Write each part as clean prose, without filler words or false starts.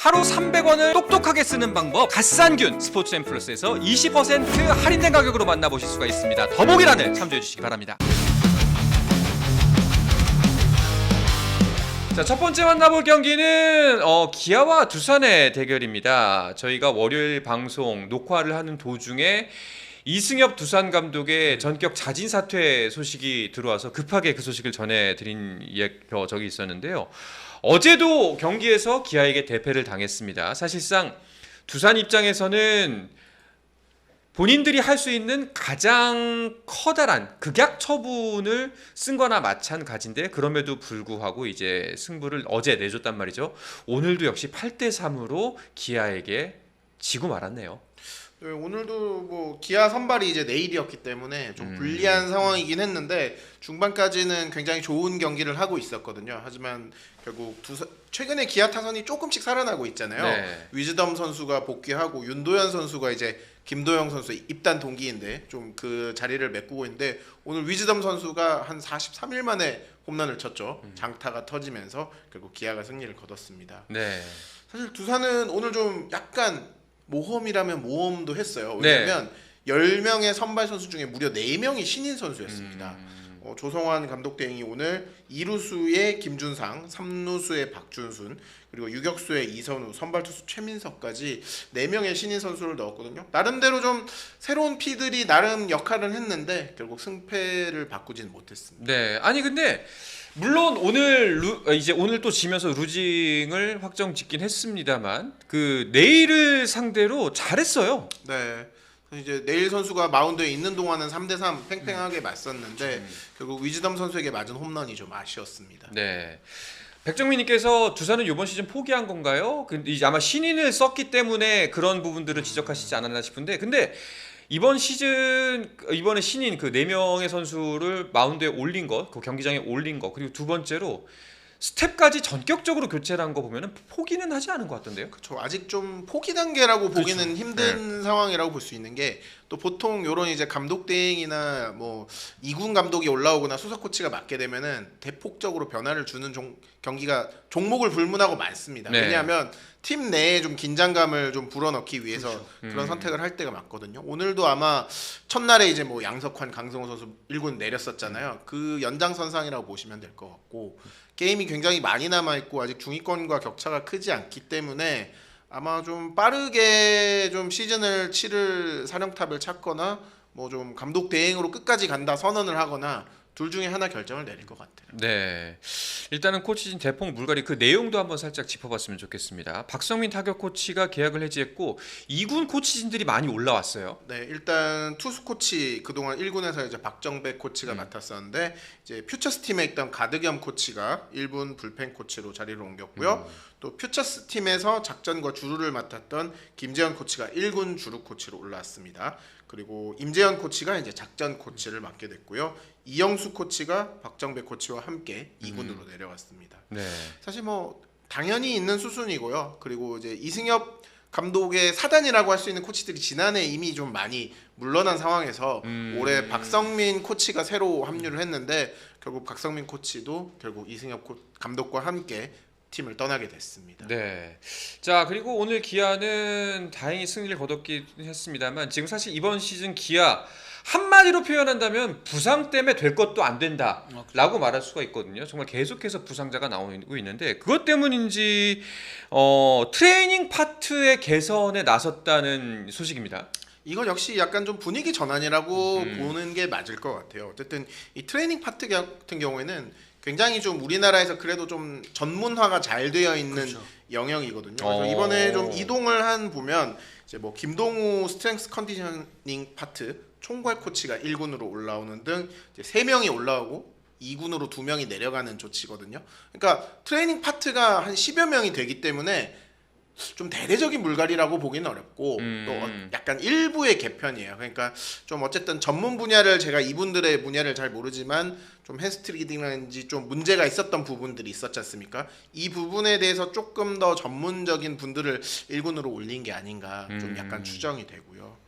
하루 300원을 똑똑하게 쓰는 방법 갓산균 스포츠앤플러스에서 20% 할인된 가격으로 만나보실 수가 있습니다. 더보기란을 참조해 주시기 바랍니다. 자, 첫 번째 만나볼 경기는 기아와 두산의 대결입니다. 저희가 월요일 방송 녹화를 하는 도중에 이승엽 두산 감독의 전격 자진 사퇴 소식이 들어와서 급하게 그 소식을 전해드린 적이 있었는데요. 어제도 경기에서 기아에게 대패를 당했습니다. 사실상 두산 입장에서는 본인들이 할 수 있는 가장 커다란 극약 처분을 쓴 거나 마찬가지인데 그럼에도 불구하고 이제 승부를 어제 내줬단 말이죠. 오늘도 역시 8대3으로 기아에게 지고 말았네요. 네, 오늘도 뭐 기아 선발이 이제 내일이었기 때문에 좀 불리한 상황이긴 했는데 중반까지는 굉장히 좋은 경기를 하고 있었거든요. 하지만 결국 최근에 기아 타선이 조금씩 살아나고 있잖아요. 네. 위즈덤 선수가 복귀하고 윤도현 선수가 이제 김도영 선수 입단 동기인데 좀 그 자리를 메꾸고 있는데 오늘 위즈덤 선수가 한 43일 만에 홈런을 쳤죠. 장타가 터지면서 결국 기아가 승리를 거뒀습니다. 네. 사실 두산은 오늘 좀 약간 모험이라면 모험도 했어요. 왜냐하면 10명의 선발 선수 중에 무려 4명이 신인 선수였습니다. 조성환 감독 대행이 오늘 2루수의 김준상, 3루수의 박준순, 그리고 유격수의 이선우, 선발 투수 최민석까지 4명의 신인 선수를 넣었거든요. 나름대로 좀 새로운 피들이 나름 역할을 했는데 결국 승패를 바꾸지는 못했습니다. 네. 아니 근데 물론 오늘 오늘 또 지면서 루징을 확정짓긴 했습니다만 그 내일을 상대로 잘했어요. 네. 이제 내일 선수가 마운드에 있는 동안은 3대3 팽팽하게 맞섰는데 결국 위즈덤 선수에게 맞은 홈런이 좀 아쉬웠습니다. 네. 백정민님께서 두산은 이번 시즌 포기한 건가요? 이제 아마 신인을 썼기 때문에 그런 부분들을 지적하시지 않았나 싶은데 근데 이번에 신인 그 4명의 선수를 마운드에 올린 것, 그 경기장에 올린 것, 그리고 두 번째로 스텝까지 전격적으로 교체를 한 거 보면은 포기는 하지 않은 것 같던데요. 그렇죠. 아직 좀 포기 단계라고 보기는 그렇죠. 힘든 상황이라고 볼 수 있는 게 또 보통 이런 이제 감독 대행이나 뭐 2군 감독이 올라오거나 수석 코치가 맡게 되면은 대폭적으로 변화를 주는 경기가 종목을 불문하고 많습니다. 네. 왜냐하면 팀 내에 좀 긴장감을 좀 불어넣기 위해서 그렇죠. 그런 선택을 할 때가 많거든요. 오늘도 아마 첫날에 이제 뭐 양석환, 강성호 선수 1군 내렸었잖아요. 그 연장선상이라고 보시면 될 것 같고 게임이 굉장히 많이 남아있고 아직 중위권과 격차가 크지 않기 때문에 아마 좀 빠르게 좀 시즌을 치를 사령탑을 찾거나 뭐 좀 감독 대행으로 끝까지 간다 선언을 하거나 둘 중에 하나 결정을 내릴 것 같아요. 네. 일단은 코치진 대폭 물갈이 그 내용도 한번 살짝 짚어봤으면 좋겠습니다. 박성민 타격 코치가 계약을 해지했고 2군 코치진들이 많이 올라왔어요. 네, 일단 투수 코치 그동안 1군에서 이제 박정백 코치가 맡았었는데 이제 퓨처스 팀에 있던 가드겸 코치가 1군 불펜 코치로 자리를 옮겼고요. 또 퓨처스 팀에서 작전과 주루를 맡았던 김재현 코치가 1군 주루 코치로 올라왔습니다. 그리고 임재현 코치가 이제 작전 코치를 맡게 됐고요. 이영수 코치가 박정백 코치와 함께 2군으로 내려왔습니다. 네. 사실 뭐 당연히 있는 수순이고요. 그리고 이제 이승엽 감독의 사단이라고 할 수 있는 코치들이 지난해 이미 좀 많이 물러난 상황에서 올해 박성민 코치가 새로 합류를 했는데 결국 박성민 코치도 결국 이승엽 감독과 함께 팀을 떠나게 됐습니다. 네. 자, 그리고 오늘 기아는 다행히 승리를 거뒀긴 했습니다만 지금 사실 이번 시즌 기아 한마디로 표현한다면 부상 때문에 될 것도 안 된다라고 말할 수가 있거든요. 정말 계속해서 부상자가 나오고 있는데 그것 때문인지 트레이닝 파트의 개선에 나섰다는 소식입니다. 이건 역시 약간 좀 분위기 전환이라고 보는 게 맞을 것 같아요. 어쨌든 이 트레이닝 파트 같은 경우에는 굉장히 좀 우리나라에서 그래도 좀 전문화가 잘 되어 있는 그렇죠. 영역이거든요. 그래서 이번에 좀 이동을 한 보면 이제 뭐 김동우 스트렝스 컨디셔닝 파트 총괄 코치가 1군으로 올라오는 등 이제 3명이 올라오고 2군으로 2명이 내려가는 조치거든요. 그러니까 트레이닝 파트가 한 10여 명이 되기 때문에 좀 대대적인 물갈이라고 보기는 어렵고 또 약간 일부의 개편이에요. 그러니까 좀 어쨌든 전문 분야를 제가 이분들의 분야를 잘 모르지만 좀 햄스트링이라든지 좀 문제가 있었던 부분들이 있었지 않습니까? 이 부분에 대해서 조금 더 전문적인 분들을 1군으로 올린 게 아닌가 좀 약간 추정이 되고요.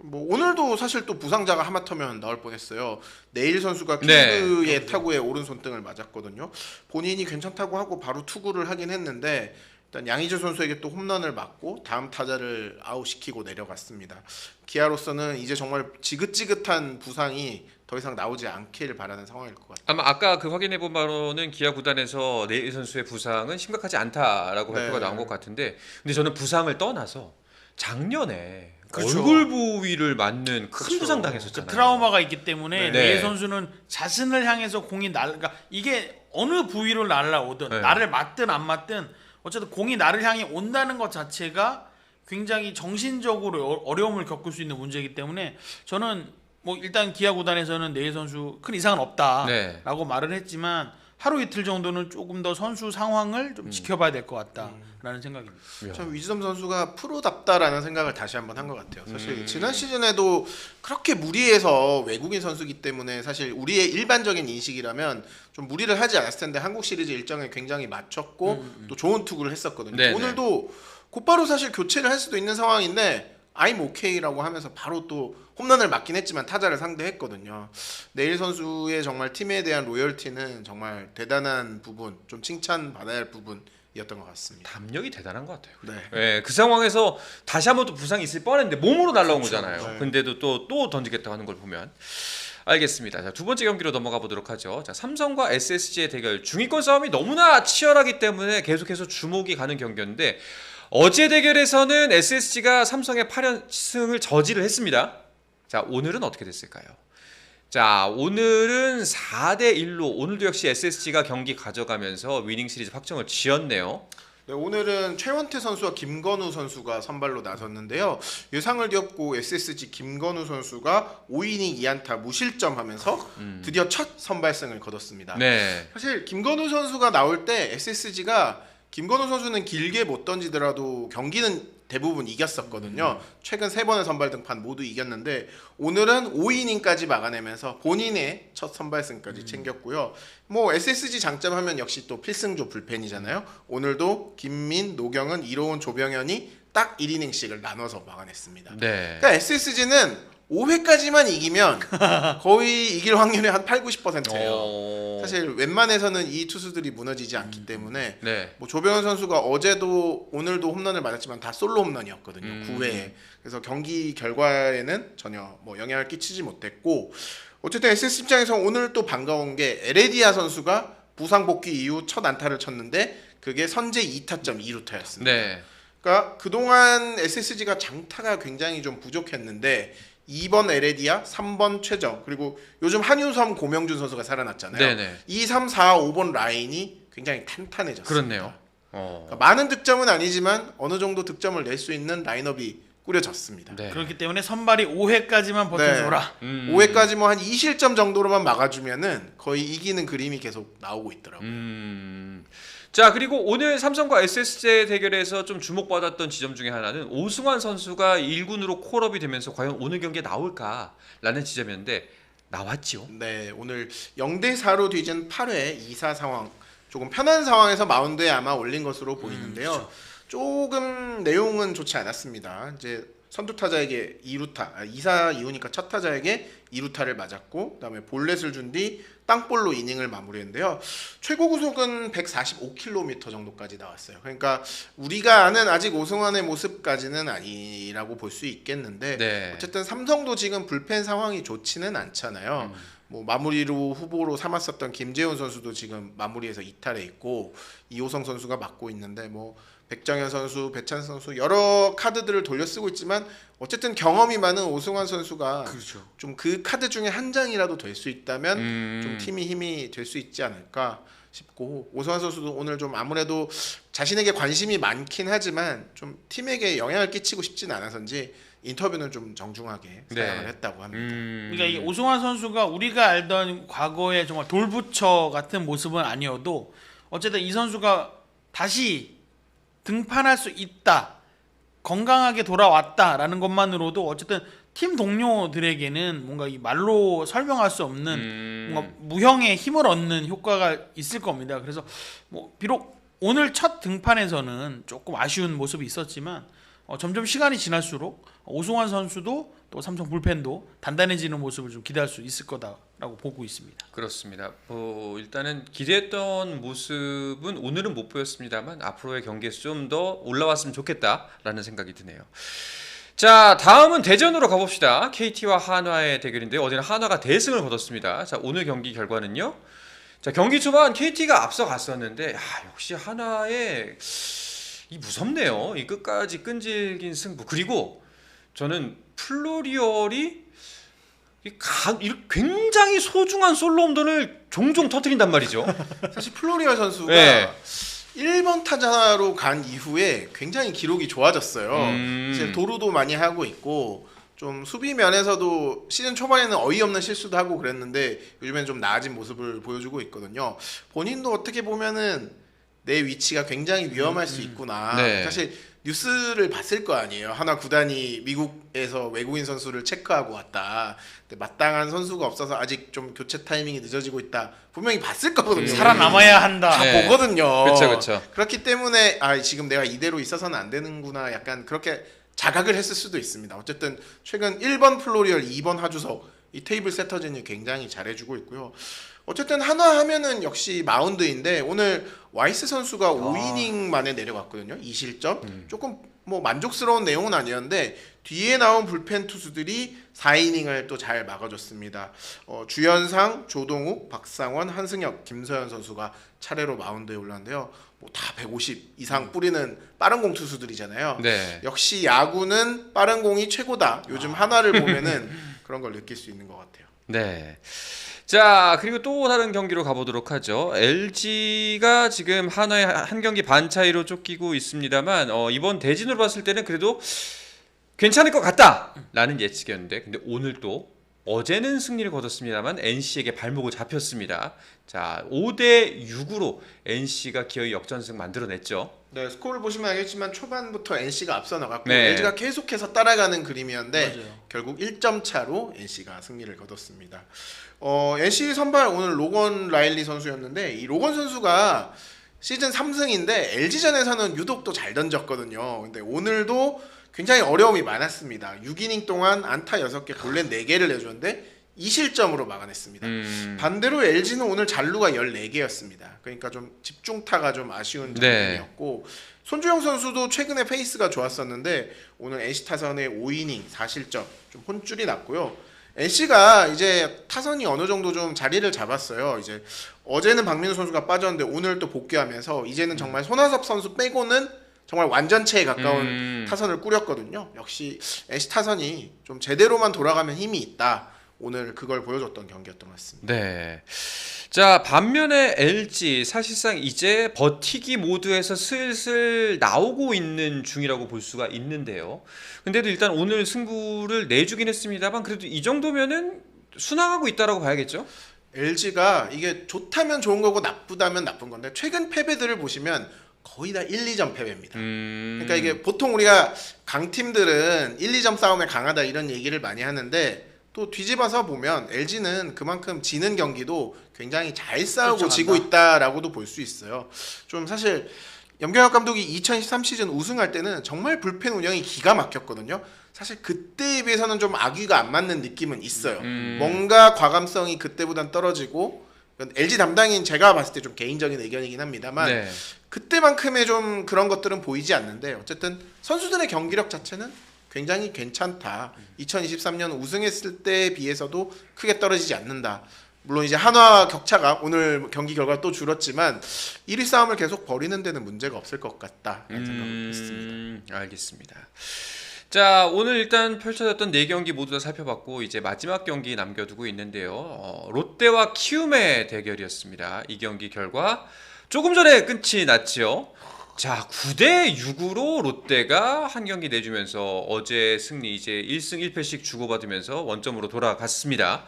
뭐 오늘도 사실 또 부상자가 하마터면 나올 뻔했어요. 네일 선수가 퀴그의 타구에 오른손등을 맞았거든요. 본인이 괜찮다고 하고 바로 투구를 하긴 했는데 일단 양의지 선수에게 또 홈런을 맞고 다음 타자를 아웃시키고 내려갔습니다. 기아로서는 이제 정말 지긋지긋한 부상이 더 이상 나오지 않길 바라는 상황일 것 같아요. 아마 아까 그 확인해 본 바로는 기아 구단에서 내일 선수의 부상은 심각하지 않다라고 발표가 네. 나온 것 같은데, 근데 저는 부상을 떠나서 작년에 그렇죠. 얼굴 부위를 맞는 큰 그렇죠. 부상 그 당했었잖아요. 트라우마가 있기 때문에 네. 내일 선수는 자신을 향해서 공이 그러니까 이게 어느 부위로 날아오든 네. 나를 맞든 안 맞든 어쨌든 공이 나를 향해 온다는 것 자체가 굉장히 정신적으로 어려움을 겪을 수 있는 문제이기 때문에 저는 뭐 일단 기아 구단에서는 내일 선수 큰 이상은 없다라고 말을 했지만 하루 이틀 정도는 조금 더 선수 상황을 좀 지켜봐야 될 것 같다라는 생각입니다. 참 위즈덤 선수가 프로답다라는 생각을 다시 한번 한 것 같아요. 사실 지난 시즌에도 그렇게 무리해서 외국인 선수기 때문에 사실 우리의 일반적인 인식이라면 좀 무리를 하지 않았을 텐데 한국 시리즈 일정에 굉장히 맞췄고 또 좋은 투구를 했었거든요. 네네. 오늘도 곧바로 사실 교체를 할 수도 있는 상황인데 I'm OK라고 하면서 바로 또 홈런을 맞긴 했지만 타자를 상대했거든요. 내일 선수의 정말 팀에 대한 로열티는 정말 대단한 부분, 좀 칭찬받아야 할 부분이었던 것 같습니다. 담력이 대단한 것 같아요. 네. 네, 그 상황에서 다시 한번 또 부상이 있을 뻔했는데 몸으로 날라온 그렇죠. 거잖아요. 네. 근데도 또 던지겠다고 하는 걸 보면 알겠습니다. 자, 두 번째 경기로 넘어가 보도록 하죠. 자, 삼성과 SSG의 대결, 중위권 싸움이 너무나 치열하기 때문에 계속해서 주목이 가는 경기였는데, 어제 대결에서는 SSG가 삼성의 8연승을 저지를 했습니다. 자, 오늘은 어떻게 됐을까요? 자, 오늘은 4대1로 오늘도 역시 SSG가 경기 가져가면서 위닝 시리즈 확정을 지었네요. 네, 오늘은 최원태 선수와 김건우 선수가 선발로 나섰는데요. 예상을 뒤엎고 SSG 김건우 선수가 5이닝 2안타 무실점하면서 드디어 첫 선발승을 거뒀습니다. 네. 사실 김건우 선수가 나올 때 SSG가 김건우 선수는 길게 못 던지더라도 경기는 대부분 이겼었거든요. 최근 3번의 선발 등판 모두 이겼는데 오늘은 5이닝까지 막아내면서 본인의 첫 선발승까지 챙겼고요. 뭐 SSG 장점하면 역시 또 필승조 불펜이잖아요. 오늘도 김민, 노경은, 이로운, 조병현이 딱 1이닝씩을 나눠서 막아냈습니다. 네. 그러니까 SSG는 5회까지만 이기면 거의 이길 확률이 한 8-90%예요. 사실 웬만해서는 이 투수들이 무너지지 않기 때문에 네. 뭐 조병현 선수가 어제도 오늘도 홈런을 맞았지만 다 솔로 홈런이었거든요. 9회에. 그래서 경기 결과에는 전혀 뭐 영향을 끼치지 못했고, 어쨌든 SS 입장에서 오늘 또 반가운 게 에레디아 선수가 부상 복귀 이후 첫 안타를 쳤는데 그게 선제 2타점 2루타였습니다. 네. 그러니까 그동안 SSG가 장타가 굉장히 좀 부족했는데 2번 에레디아, 3번 최정, 그리고 요즘 한윤섬, 고명준 선수가 살아났잖아요. 네네. 2, 3, 4, 5번 라인이 굉장히 탄탄해졌습니다. 그렇네요. 그러니까 많은 득점은 아니지만 어느 정도 득점을 낼 수 있는 라인업이 꾸려졌습니다. 네. 그렇기 때문에 선발이 5회까지만 버텨줘라. 5회까지 뭐 한 2실점 정도로만 막아주면은 거의 이기는 그림이 계속 나오고 있더라고요. 자, 그리고 오늘 삼성과 SSG 대결에서 좀 주목받았던 지점 중에 하나는 오승환 선수가 1군으로 콜업이 되면서 과연 오늘 경기에 나올까라는 지점이었는데 나왔지요. 네, 오늘 0대4로 뒤진 8회 2사 상황, 조금 편한 상황에서 마운드에 아마 올린 것으로 보이는데요. 그렇죠. 조금 내용은 좋지 않았습니다. 이제 선두 타자에게 2사 이후니까 첫 타자에게 2루타를 맞았고, 그다음에 볼넷을 준 뒤 땅볼로 이닝을 마무리했는데요. 최고 구속은 145km 정도까지 나왔어요. 그러니까 우리가 아는 아직 오승환의 모습까지는 아니라고 볼 수 있겠는데, 네. 어쨌든 삼성도 지금 불펜 상황이 좋지는 않잖아요. 뭐 마무리로 후보로 삼았었던 김재훈 선수도 지금 마무리에서 이탈해 있고, 이호성 선수가 맡고 있는데, 뭐 백정현 선수, 배찬 선수 여러 카드들을 돌려 쓰고 있지만 어쨌든 경험이 많은 오승환 선수가 그렇죠. 좀 그 카드 중에 한 장이라도 될 수 있다면 좀 팀이 힘이 될 수 있지 않을까 싶고, 오승환 선수도 오늘 좀 아무래도 자신에게 관심이 많긴 하지만 좀 팀에게 영향을 끼치고 싶진 않아서인지 인터뷰는 좀 정중하게 사양을 했다고 합니다. 그러니까 이 오승환 선수가 우리가 알던 과거의 정말 돌부처 같은 모습은 아니어도 어쨌든 이 선수가 다시 등판할 수 있다, 건강하게 돌아왔다라는 것만으로도 어쨌든 팀 동료들에게는 뭔가 이 말로 설명할 수 없는 뭔가 무형의 힘을 얻는 효과가 있을 겁니다. 그래서 뭐 비록 오늘 첫 등판에서는 조금 아쉬운 모습이 있었지만 점점 시간이 지날수록 오승환 선수도 또 삼성 불펜도 단단해지는 모습을 좀 기대할 수 있을 거다라고 보고 있습니다. 그렇습니다. 일단은 기대했던 모습은 오늘은 못 보였습니다만 앞으로의 경기에서 좀 더 올라왔으면 좋겠다라는 생각이 드네요. 자, 다음은 대전으로 가봅시다. KT와 한화의 대결인데요. 어제는 한화가 대승을 거뒀습니다. 자, 오늘 경기 결과는요. 자, 경기 초반 KT가 앞서갔었는데 역시 한화의 이 무섭네요. 이 끝까지 끈질긴 승부. 그리고 저는 플로리얼이 굉장히 소중한 솔로 홈런을 종종 터뜨린단 말이죠. 사실 플로리얼 선수가 네. 1번 타자로 간 이후에 굉장히 기록이 좋아졌어요. 이제 도루도 많이 하고 있고 좀 수비 면에서도 시즌 초반에는 어이없는 실수도 하고 그랬는데 요즘엔 좀 나아진 모습을 보여주고 있거든요. 본인도 어떻게 보면은 내 위치가 굉장히 위험할 수 있구나. 네. 사실 뉴스를 봤을 거 아니에요. 한화 구단이 미국에서 외국인 선수를 체크하고 왔다. 근데 마땅한 선수가 없어서 아직 좀 교체 타이밍이 늦어지고 있다. 분명히 봤을 거거든요. 살아남아야 한다. 다 네. 보거든요. 그렇죠. 그렇기 때문에 지금 내가 이대로 있어서는 안 되는구나. 약간 그렇게 자각을 했을 수도 있습니다. 어쨌든 최근 1번 플로리얼, 2번 하주석 이 테이블 세터진이 굉장히 잘해주고 있고요. 어쨌든 한화 하면은 역시 마운드인데 오늘 와이스 선수가 5이닝 만에 내려갔거든요. 2실점. 조금 뭐 만족스러운 내용은 아니었는데 뒤에 나온 불펜 투수들이 4이닝을 또 잘 막아줬습니다. 주연상, 조동욱, 박상원, 한승혁, 김서현 선수가 차례로 마운드에 올랐는데요. 뭐 다 150 이상 뿌리는 빠른 공 투수들이잖아요. 네. 역시 야구는 빠른 공이 최고다. 요즘 한화를 보면은 그런 걸 느낄 수 있는 것 같아요. 네. 자, 그리고 또 다른 경기로 가보도록 하죠. LG가 지금 한화의 한 경기 반 차이로 쫓기고 있습니다만 이번 대진으로 봤을 때는 그래도 괜찮을 것 같다라는 예측이었는데 근데 오늘 또 어제는 승리를 거뒀습니다만 NC에게 발목을 잡혔습니다. 자, 5대 6으로 NC가 기어이 역전승 만들어냈죠. 네, 스코어를 보시면 알겠지만 초반부터 NC가 앞서 나갔고 네. LG가 계속해서 따라가는 그림이었는데 맞아요. 결국 1점 차로 NC가 승리를 거뒀습니다. NC 선발 오늘 로건 라일리 선수였는데 이 로건 선수가 시즌 3승인데 LG전에서는 유독 또 잘 던졌거든요. 근데 오늘도 굉장히 어려움이 많았습니다. 6이닝 동안 안타 6개, 볼넷 4개를 내줬는데 2실점으로 막아냈습니다. 반대로 LG는 오늘 잔루가 14개였습니다. 그러니까 좀 집중타가 좀 아쉬운 장면이었고 손주영 선수도 최근에 페이스가 좋았었는데 오늘 NC 타선의 5이닝 4실점 좀 혼줄이 났고요. NC가 이제 타선이 어느 정도 좀 자리를 잡았어요. 이제 어제는 박민우 선수가 빠졌는데 오늘 또 복귀하면서 이제는 정말 손아섭 선수 빼고는 정말 완전체에 가까운 타선을 꾸렸거든요. 역시 NC 타선이 좀 제대로만 돌아가면 힘이 있다. 오늘 그걸 보여줬던 경기였던 것 같습니다. 네. 자, 반면에 LG 사실상 이제 버티기 모드에서 슬슬 나오고 있는 중이라고 볼 수가 있는데요. 근데도 일단 오늘 승부를 내주긴 했습니다만 그래도 이 정도면은 순항하고 있다라고 봐야겠죠? LG가 이게 좋다면 좋은 거고 나쁘다면 나쁜 건데 최근 패배들을 보시면 거의 다 1, 2점 패배입니다. 그러니까 이게 보통 우리가 강팀들은 1, 2점 싸움에 강하다 이런 얘기를 많이 하는데 또 뒤집어서 보면 LG는 그만큼 지는 경기도 굉장히 잘 싸우고 지고 있다라고도 볼 수 있어요. 좀 사실 염경엽 감독이 2013 시즌 우승할 때는 정말 불펜 운영이 기가 막혔거든요. 사실 그때에 비해서는 좀 아귀가 안 맞는 느낌은 있어요. 뭔가 과감성이 그때보단 떨어지고 LG 담당인 제가 봤을 때 좀 개인적인 의견이긴 합니다만 네. 그때만큼의 좀 그런 것들은 보이지 않는데 어쨌든 선수들의 경기력 자체는 굉장히 괜찮다. 2023년 우승했을 때에 비해서도 크게 떨어지지 않는다. 물론 이제 한화 격차가 오늘 경기 결과 또 줄었지만 1위 싸움을 계속 벌이는 데는 문제가 없을 것 같다라는 생각을 했습니다. 알겠습니다. 자, 오늘 일단 펼쳐졌던 4경기 모두 다 살펴봤고 이제 마지막 경기 남겨두고 있는데요. 롯데와 키움의 대결이었습니다. 이 경기 결과 조금 전에 끝이 났지요. 자, 9대 6으로 롯데가 한 경기 내주면서 어제 승리 이제 1승 1패씩 주고받으면서 원점으로 돌아갔습니다.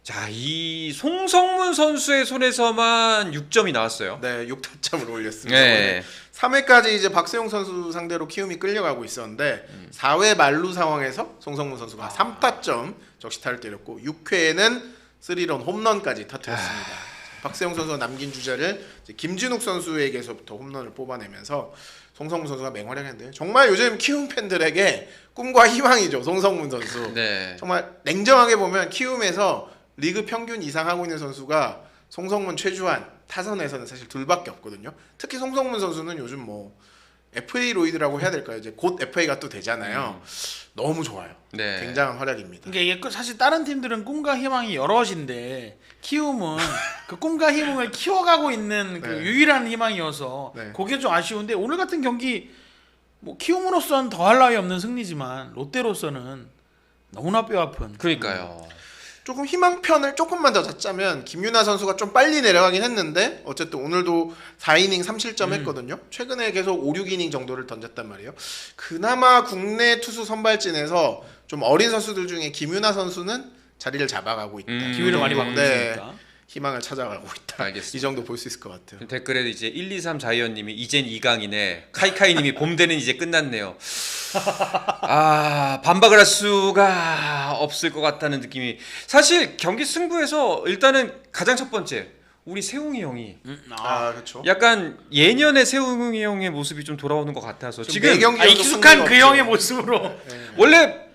자, 이 송성문 선수의 손에서만 6점이 나왔어요. 네, 6타점을 올렸습니다. 네. 3회까지 이제 박세용 선수 상대로 키움이 끌려가고 있었는데 4회 만루 상황에서 송성문 선수가 3타점 적시타를 때렸고 6회에는 3런 홈런까지 터뜨렸습니다. 박세용 선수가 남긴 주자를 이제 김진욱 선수에게서부터 홈런을 뽑아내면서 송성문 선수가 맹활약했는데 정말 요즘 키움 팬들에게 꿈과 희망이죠. 송성문 선수. 네. 정말 냉정하게 보면 키움에서 리그 평균 이상 하고 있는 선수가 송성문, 최주환 타선에서는 사실 둘밖에 없거든요. 특히 송성문 선수는 요즘 뭐 FA 로이드라고 해야 될까요? 이제 곧 FA가 또 되잖아요. 너무 좋아요. 네. 굉장한 활약입니다. 그러니까 이게 사실 다른 팀들은 꿈과 희망이 여럿인데 키움은 그 꿈과 희망을 키워가고 있는 그 네. 유일한 희망이어서 네. 그게 좀 아쉬운데 오늘 같은 경기 뭐 키움으로서는 더할 나위 없는 승리지만 롯데로서는 너무나 뼈아픈. 그러니까요. 조금 희망편을 조금만 더 잡자면 김윤아 선수가 좀 빨리 내려가긴 했는데 어쨌든 오늘도 4이닝 3실점 했거든요. 최근에 계속 5, 6이닝 정도를 던졌단 말이에요. 그나마 국내 투수 선발진에서 좀 어린 선수들 중에 김윤아 선수는 자리를 잡아가고 있다. 기회를 많이 받고 네. 있으니까. 희망을 찾아가고 있다. 알겠습니다. 이 정도 볼 수 있을 것 같아요. 댓글에 이제 123 자이언님이 이젠 2강이네. 카이카이님이 봄되는 이제 끝났네요. 아 반박을 할 수가 없을 것 같다는 느낌이. 사실 경기 승부에서 일단은 가장 첫 번째 우리 세웅이 형이 그렇죠. 약간 예년의 세웅이 형의 모습이 좀 돌아오는 것 같아서 지금 익숙한 그 형의 모습으로 원래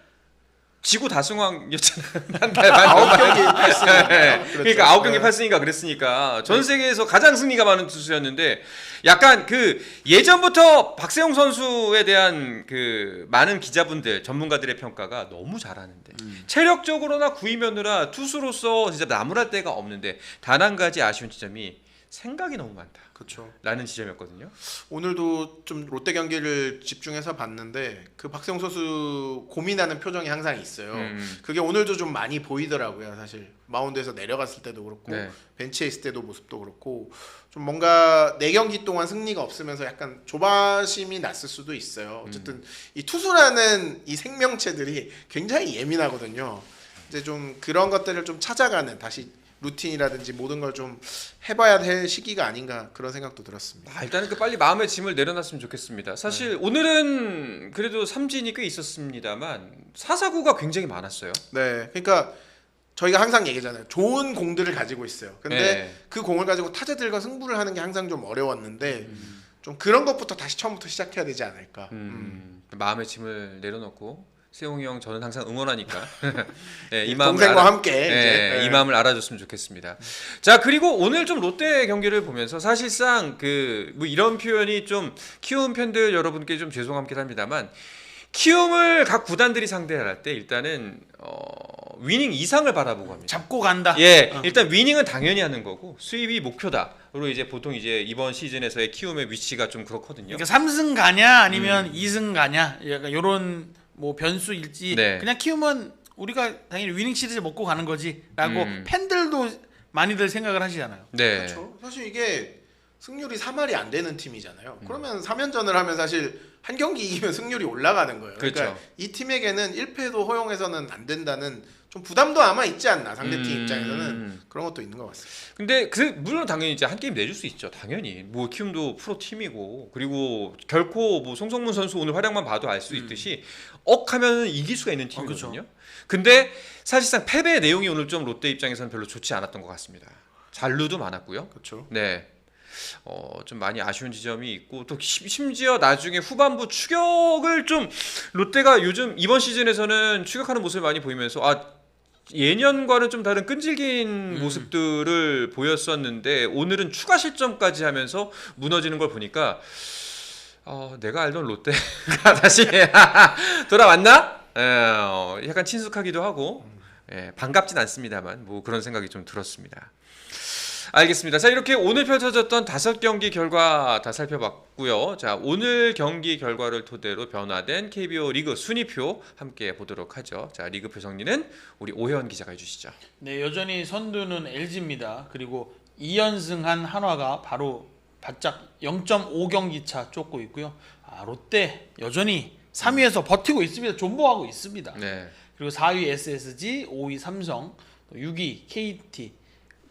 지구 다승왕이었잖아요. 한달 9경기 8승. 그러니까 9경기 8승인가 그랬으니까 전 세계에서 가장 승리가 많은 투수였는데 약간 그 예전부터 박세웅 선수에 대한 그 많은 기자분들 전문가들의 평가가 너무 잘하는데 체력적으로나 구위면으로나 투수로서 진짜 나무랄 데가 없는데 단 한 가지 아쉬운 지점이 생각이 너무 많다. 그렇죠. 라는 지점이었거든요. 오늘도 좀 롯데 경기를 집중해서 봤는데 그 박세웅 선수 고민하는 표정이 항상 있어요. 그게 오늘도 좀 많이 보이더라고요. 사실 마운드에서 내려갔을 때도 그렇고 네. 벤치에 있을 때도 모습도 그렇고 좀 뭔가 4경기 동안 승리가 없으면서 약간 조바심이 났을 수도 있어요. 어쨌든 이 투수라는 이 생명체들이 굉장히 예민하거든요. 이제 좀 그런 것들을 좀 찾아가는 다시 루틴이라든지 모든 걸 좀 해봐야 될 시기가 아닌가 그런 생각도 들었습니다. 일단은 그 빨리 마음의 짐을 내려놨으면 좋겠습니다. 사실 오늘은 그래도 삼진이 꽤 있었습니다만 4사구가 굉장히 많았어요. 네, 그러니까 저희가 항상 얘기하잖아요. 좋은 공들을 가지고 있어요. 근데 네. 그 공을 가지고 타자들과 승부를 하는 게 항상 좀 어려웠는데 좀 그런 것부터 다시 처음부터 시작해야 되지 않을까. 마음의 짐을 내려놓고 세웅이 형 저는 항상 응원하니까 네, 이 동생과 함께 네, 이 마음을 알아줬으면 좋겠습니다. 자 그리고 오늘 좀 롯데 경기를 보면서 사실상 그 뭐 이런 표현이 좀 키움 팬들 여러분께 좀 죄송하긴 합니다만 키움을 각 구단들이 상대할 때 일단은 위닝 이상을 바라보고 합니다. 잡고 간다. 예, 일단 위닝은 당연히 하는 거고 수입이 목표다. 그리고 이제 보통 이제 이번 시즌에서의 키움의 위치가 좀 그렇거든요. 그러니까 3승 가냐 아니면 2승 가냐 약간 요런 뭐 변수일지 네. 그냥 키움은 우리가 당연히 위닝 시리즈 먹고 가는 거지라고 팬들도 많이들 생각을 하시잖아요. 네. 그렇죠. 사실 이게 승률이 3할이 안 되는 팀이잖아요. 그러면 3연전을 하면 사실 한 경기 이기면 승률이 올라가는 거예요. 그러니까 그렇죠. 이 팀에게는 1패도 허용해서는 안 된다는 좀 부담도 아마 있지 않나. 상대팀 입장에서는 그런 것도 있는 것 같습니다. 근데 물론 당연히 이제 한 게임 내줄 수 있죠. 당연히 뭐 키움도 프로 팀이고 그리고 결코 뭐 송성문 선수 오늘 활약만 봐도 알 수 있듯이 억하면 이길 수가 있는 팀이거든요. 그렇죠. 근데 사실상 패배의 내용이 오늘 좀 롯데 입장에서는 별로 좋지 않았던 것 같습니다. 잔루도 많았고요. 그렇죠. 네. 좀 많이 아쉬운 지점이 있고 또 심지어 나중에 후반부 추격을 좀 롯데가 요즘 이번 시즌에서는 추격하는 모습을 많이 보이면서 예년과는 좀 다른 끈질긴 모습들을 보였었는데 오늘은 추가 실점까지 하면서 무너지는 걸 보니까 내가 알던 롯데가 다시 돌아왔나? 약간 친숙하기도 하고 반갑진 않습니다만 뭐 그런 생각이 좀 들었습니다. 알겠습니다. 자 이렇게 오늘 펼쳐졌던 5경기 결과 다 살펴봤고요. 자 오늘 경기 결과를 토대로 변화된 KBO 리그 순위표 함께 보도록 하죠. 자 리그표 정리는 우리 오혜원 기자가 해주시죠. 네 여전히 선두는 LG입니다. 그리고 2연승한 한화가 바로 바짝 0.5경기 차 쫓고 있고요. 롯데 여전히 3위에서 버티고 있습니다. 존버하고 있습니다. 네. 그리고 4위 SSG, 5위 삼성, 6위 KT,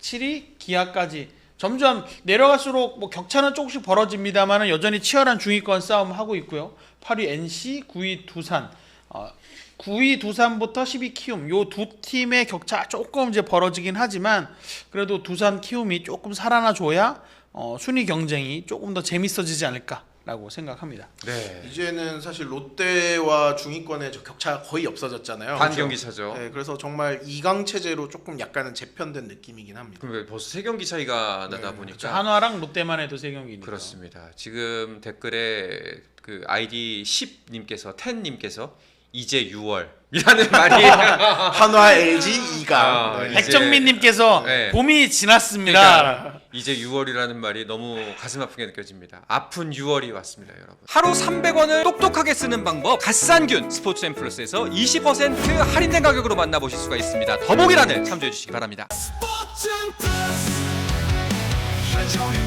7위 기아까지 점점 내려갈수록 뭐 격차는 조금씩 벌어집니다만 여전히 치열한 중위권 싸움 하고 있고요. 8위 NC, 9위 두산, 9위 두산부터 10위 키움 요 두 팀의 격차 조금 이제 벌어지긴 하지만 그래도 두산 키움이 조금 살아나 줘야 순위 경쟁이 조금 더 재밌어지지 않을까 라고 생각합니다. 네. 이제는 사실 롯데와 중위권의 저 격차가 거의 없어졌잖아요. 반 그렇죠? 경기 차죠. 네, 그래서 정말 2강 체제로 조금 약간은 재편된 느낌이긴 합니다. 그러니까 벌써 3경기 차이가 나다 네. 보니까 한화랑 롯데만 해도 3경기니까. 그렇습니다. 지금 댓글에 그 아이디 10님께서 10님께서 이제 6월이라는 말이 한화 LG 2강. 아, 네. 이제- 백정민님께서 네. 봄이 지났습니다. 그러니까 이제 6월이라는 말이 너무 가슴 아프게 느껴집니다. 아픈 6월이 왔습니다, 여러분. 하루 300원을 똑똑하게 쓰는 방법 갓산균 스포츠앤플러스에서 20% 할인된 가격으로 만나보실 수가 있습니다. 더보기란을 참조해 주시기 바랍니다. 스포츠 플러스 한정의